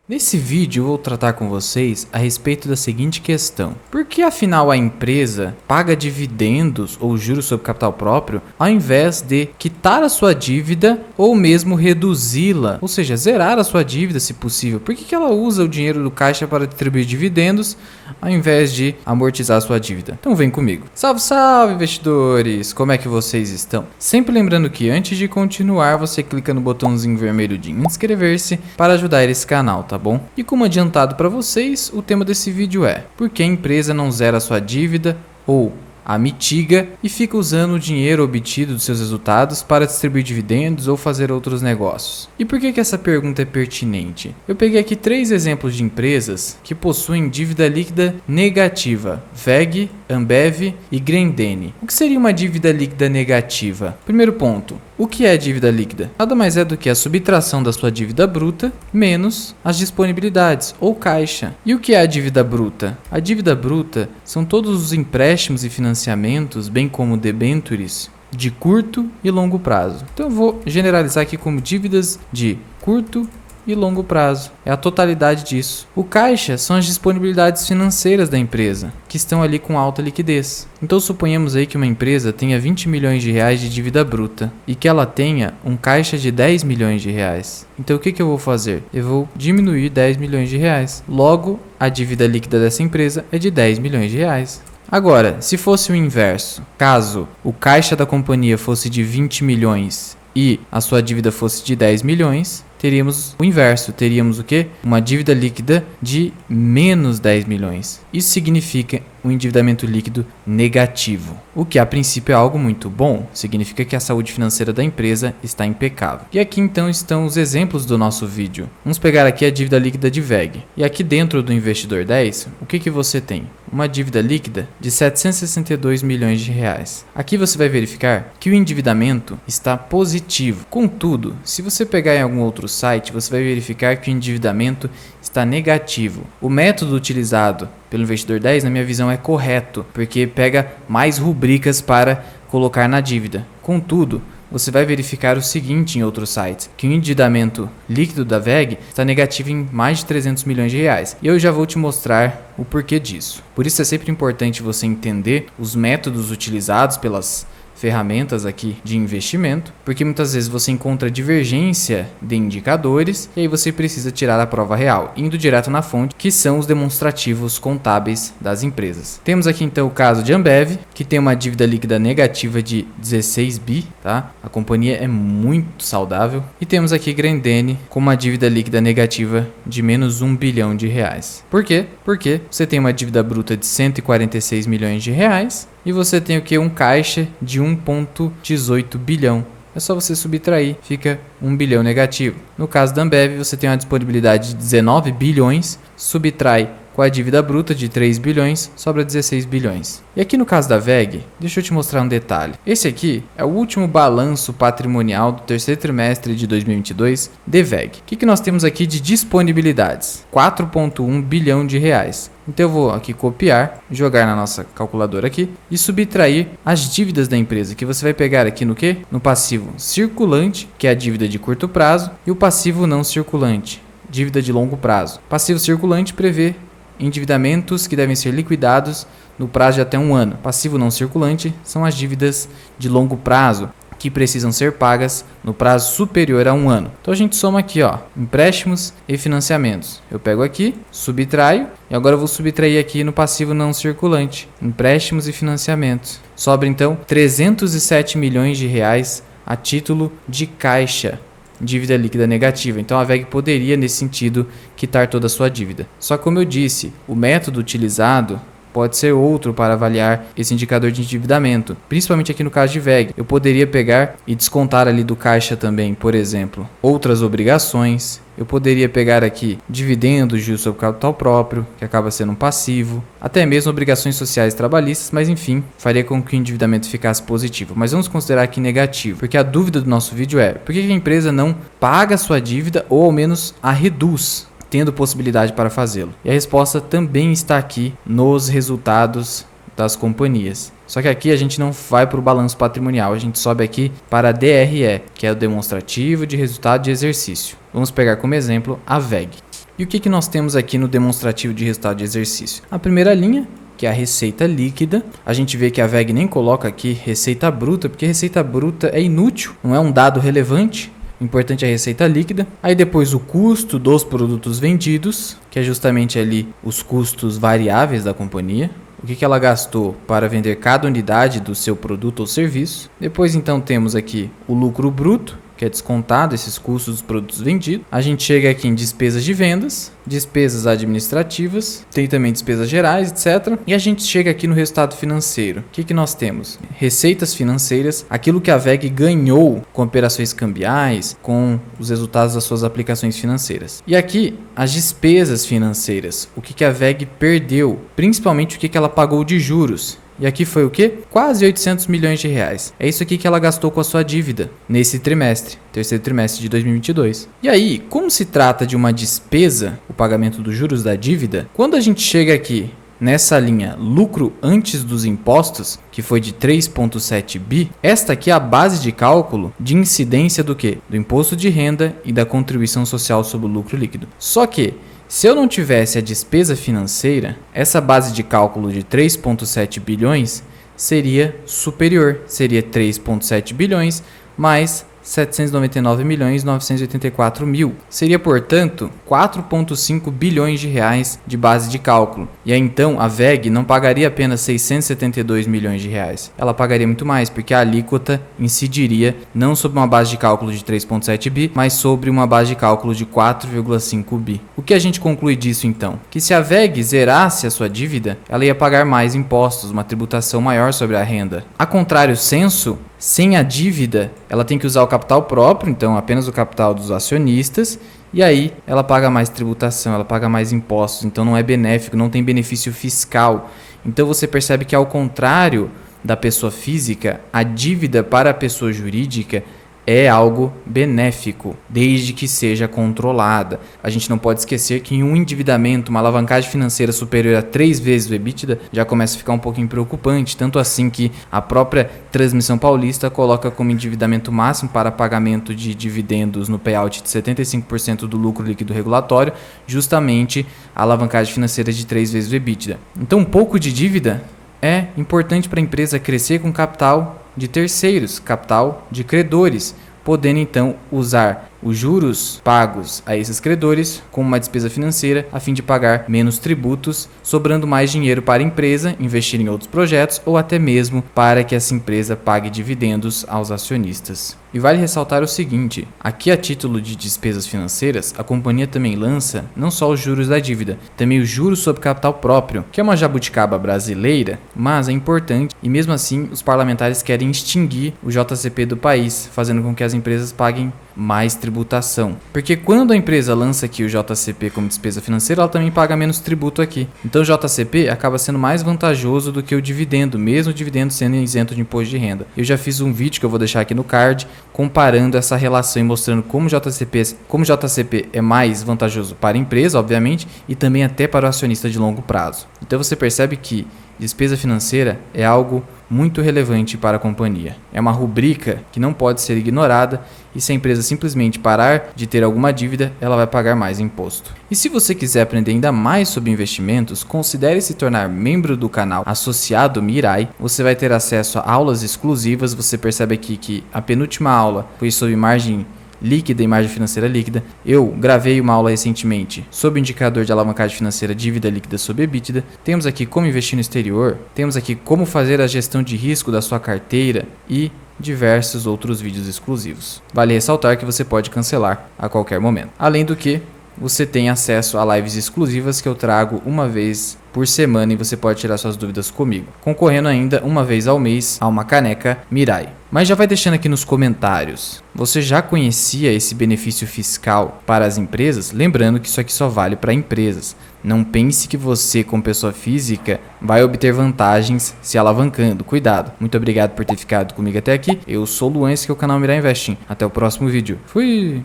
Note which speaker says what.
Speaker 1: Nesse vídeo eu vou tratar com vocês a respeito da seguinte questão: por que afinal a empresa paga dividendos ou juros sobre capital próprio ao invés de quitar a sua dívida ou mesmo reduzi-la, ou seja, zerar a sua dívida se possível? Por que ela usa o dinheiro do caixa para distribuir dividendos ao invés de amortizar a sua dívida? Então vem comigo. Salve, salve investidores! Como é que vocês estão? Sempre lembrando que antes de continuar você clica no botãozinho vermelho de inscrever-se para ajudar esse canal, tá bom? E como adiantado para vocês, o tema desse vídeo é: por que a empresa não zera a sua dívida ou a mitiga e fica usando o dinheiro obtido dos seus resultados para distribuir dividendos ou fazer outros negócios? E por que essa pergunta é pertinente? Eu peguei aqui 3 exemplos de empresas que possuem dívida líquida negativa: WEG, Ambev e Grendene. O que seria uma dívida líquida negativa? Primeiro ponto: o que é dívida líquida? Nada mais é do que a subtração da sua dívida bruta menos as disponibilidades ou caixa. E o que é a dívida bruta? A dívida bruta são todos os empréstimos e financiamentos, bem como debêntures, de curto e longo prazo. Então eu vou generalizar aqui como dívidas de curto e longo prazo. É a totalidade disso. O caixa são as disponibilidades financeiras da empresa, que estão ali com alta liquidez. Então suponhamos aí que uma empresa tenha 20 milhões de reais de dívida bruta e que ela tenha um caixa de 10 milhões de reais. Então o que eu vou fazer? Eu vou diminuir 10 milhões de reais. Logo, a dívida líquida dessa empresa é de 10 milhões de reais. Agora, se fosse o inverso, caso o caixa da companhia fosse de 20 milhões e a sua dívida fosse de 10 milhões, teríamos o inverso, teríamos o quê? Uma dívida líquida de menos 10 milhões. Isso significa um endividamento líquido negativo, o que a princípio é algo muito bom, significa que a saúde financeira da empresa está impecável. E aqui então estão os exemplos do nosso vídeo. Vamos pegar aqui a dívida líquida de WEG. E aqui dentro do Investidor 10, o que você tem? Uma dívida líquida de 762 milhões de reais. Aqui você vai verificar que o endividamento está positivo. Contudo, se você pegar em algum outro site, você vai verificar que o endividamento está negativo. O método utilizado pelo Investidor 10, na minha visão, é correto, porque pega mais rubricas para colocar na dívida. Contudo, você vai verificar o seguinte em outros sites, que o endividamento líquido da WEG está negativo em mais de 300 milhões de reais. E eu já vou te mostrar o porquê disso. Por isso é sempre importante você entender os métodos utilizados pelas ferramentas aqui de investimento, porque muitas vezes você encontra divergência de indicadores e aí você precisa tirar a prova real, indo direto na fonte, que são os demonstrativos contábeis das empresas. Temos aqui então o caso de Ambev, que tem uma dívida líquida negativa de 16 bi, tá? A companhia é muito saudável. E temos aqui Grendene com uma dívida líquida negativa de menos 1 bilhão de reais. Por quê? Porque você tem uma dívida bruta de 146 milhões de reais e você tem o que? Um caixa de 1,18 bilhão. É só você subtrair, fica 1 bilhão negativo. No caso da Ambev, você tem uma disponibilidade de 19 bilhões, subtrai com a dívida bruta de 3 bilhões, sobra 16 bilhões. E aqui no caso da WEG, deixa eu te mostrar um detalhe. Esse aqui é o último balanço patrimonial do terceiro trimestre de 2022 de WEG. O que nós temos aqui de disponibilidades? 4,1 bilhão de reais. Então eu vou aqui copiar, jogar na nossa calculadora aqui e subtrair as dívidas da empresa, que você vai pegar aqui no quê? No passivo circulante, que é a dívida de curto prazo, e o passivo não circulante, dívida de longo prazo. Passivo circulante prevê endividamentos que devem ser liquidados no prazo de até 1 ano. Passivo não circulante são as dívidas de longo prazo que precisam ser pagas no prazo superior a 1 ano. Então a gente soma aqui, ó, empréstimos e financiamentos. Eu pego aqui, subtraio e agora eu vou subtrair aqui no passivo não circulante, empréstimos e financiamentos. Sobra então 307 milhões de reais a título de caixa. Dívida líquida negativa. Então a WEG poderia, nesse sentido, quitar toda a sua dívida. Só que, como eu disse, o método utilizado pode ser outro para avaliar esse indicador de endividamento, principalmente aqui no caso de WEG. Eu poderia pegar e descontar ali do caixa também, por exemplo, outras obrigações. Eu poderia pegar aqui dividendos, juros sobre capital próprio, que acaba sendo um passivo, até mesmo obrigações sociais e trabalhistas, mas enfim, faria com que o endividamento ficasse positivo. Mas vamos considerar aqui negativo, porque a dúvida do nosso vídeo é: por que a empresa não paga a sua dívida ou ao menos a reduz, tendo possibilidade para fazê-lo? E a resposta também está aqui nos resultados das companhias. Só que aqui a gente não vai para o balanço patrimonial, a gente sobe aqui para a DRE, que é o demonstrativo de resultado de exercício. Vamos pegar como exemplo a WEG. E o que nós temos aqui no demonstrativo de resultado de exercício? A primeira linha, que é a receita líquida. A gente vê que a VEG nem coloca aqui receita bruta, porque receita bruta é inútil, não é um dado relevante. O importante é a receita líquida. Aí depois o custo dos produtos vendidos, que é justamente ali os custos variáveis da companhia. O que ela gastou para vender cada unidade do seu produto ou serviço. Depois então temos aqui o lucro bruto, que é descontado esses custos dos produtos vendidos. A gente chega aqui em despesas de vendas, despesas administrativas, tem também despesas gerais, etc. E a gente chega aqui no resultado financeiro. O que nós temos? Receitas financeiras, aquilo que a VEG ganhou com operações cambiais, com os resultados das suas aplicações financeiras. E aqui, as despesas financeiras, o que a VEG perdeu, principalmente o que ela pagou de juros. E aqui foi o quê? Quase 800 milhões de reais. É isso aqui que ela gastou com a sua dívida nesse trimestre, terceiro trimestre de 2022. E aí, como se trata de uma despesa, o pagamento dos juros da dívida, quando a gente chega aqui nessa linha lucro antes dos impostos, que foi de 3,7 bi, esta aqui é a base de cálculo de incidência do quê? Do imposto de renda e da contribuição social sobre o lucro líquido. Só que se eu não tivesse a despesa financeira, essa base de cálculo de 3,7 bilhões seria superior. Seria 3,7 bilhões mais 799.984.000. Seria, portanto, 4,5 bilhões de reais de base de cálculo. E aí, então, a VEG não pagaria apenas 672 milhões de reais. Ela pagaria muito mais, porque a alíquota incidiria não sobre uma base de cálculo de 3,7 bi, mas sobre uma base de cálculo de 4,5 bi. O que a gente conclui disso, então? Que se a VEG zerasse a sua dívida, ela ia pagar mais impostos, uma tributação maior sobre a renda. A contrário senso, sem a dívida, ela tem que usar o capital próprio, então apenas o capital dos acionistas, e aí ela paga mais tributação, ela paga mais impostos, então não é benéfico, não tem benefício fiscal. Então você percebe que ao contrário da pessoa física, a dívida para a pessoa jurídica é algo benéfico, desde que seja controlada. A gente não pode esquecer que em um endividamento, uma alavancagem financeira superior a 3 vezes o EBITDA, já começa a ficar um pouquinho preocupante, tanto assim que a própria Transmissão Paulista coloca como endividamento máximo para pagamento de dividendos no payout de 75% do lucro líquido regulatório, justamente a alavancagem financeira de 3 vezes o EBITDA. Então, um pouco de dívida é importante para a empresa crescer com capital de terceiros, capital de credores, podendo então usar os juros pagos a esses credores como uma despesa financeira a fim de pagar menos tributos, sobrando mais dinheiro para a empresa investir em outros projetos ou até mesmo para que essa empresa pague dividendos aos acionistas. E vale ressaltar o seguinte, aqui a título de despesas financeiras, a companhia também lança não só os juros da dívida, também os juros sobre capital próprio, que é uma jabuticaba brasileira, mas é importante e mesmo assim os parlamentares querem extinguir o JCP do país, fazendo com que as empresas paguem mais tributação. Porque quando a empresa lança aqui o JCP como despesa financeira, ela também paga menos tributo aqui. Então o JCP acaba sendo mais vantajoso do que o dividendo, mesmo o dividendo sendo isento de imposto de renda. Eu já fiz um vídeo que eu vou deixar aqui no card, comparando essa relação e mostrando como o JCP é mais vantajoso para a empresa, obviamente, e também até para o acionista de longo prazo. Então você percebe que despesa financeira é algo muito relevante para a companhia. É uma rubrica que não pode ser ignorada e se a empresa simplesmente parar de ter alguma dívida, ela vai pagar mais imposto. E se você quiser aprender ainda mais sobre investimentos, considere se tornar membro do canal associado Mirai. Você vai ter acesso a aulas exclusivas. Você percebe aqui que a penúltima aula foi sobre margem líquida e margem financeira líquida. Eu gravei uma aula recentemente sobre o indicador de alavancagem financeira dívida líquida sobre EBITDA. Temos aqui como investir no exterior, temos aqui como fazer a gestão de risco da sua carteira e diversos outros vídeos exclusivos. Vale ressaltar que você pode cancelar a qualquer momento. Além do que, você tem acesso a lives exclusivas que eu trago uma vez por semana e você pode tirar suas dúvidas comigo, concorrendo ainda uma vez ao mês a uma caneca Mirai. Mas já vai deixando aqui nos comentários, você já conhecia esse benefício fiscal para as empresas? Lembrando que isso aqui só vale para empresas. Não pense que você, como pessoa física, vai obter vantagens se alavancando. Cuidado. Muito obrigado por ter ficado comigo até aqui. Eu sou o Luan, esse que é o canal Mirai Investing. Até o próximo vídeo. Fui!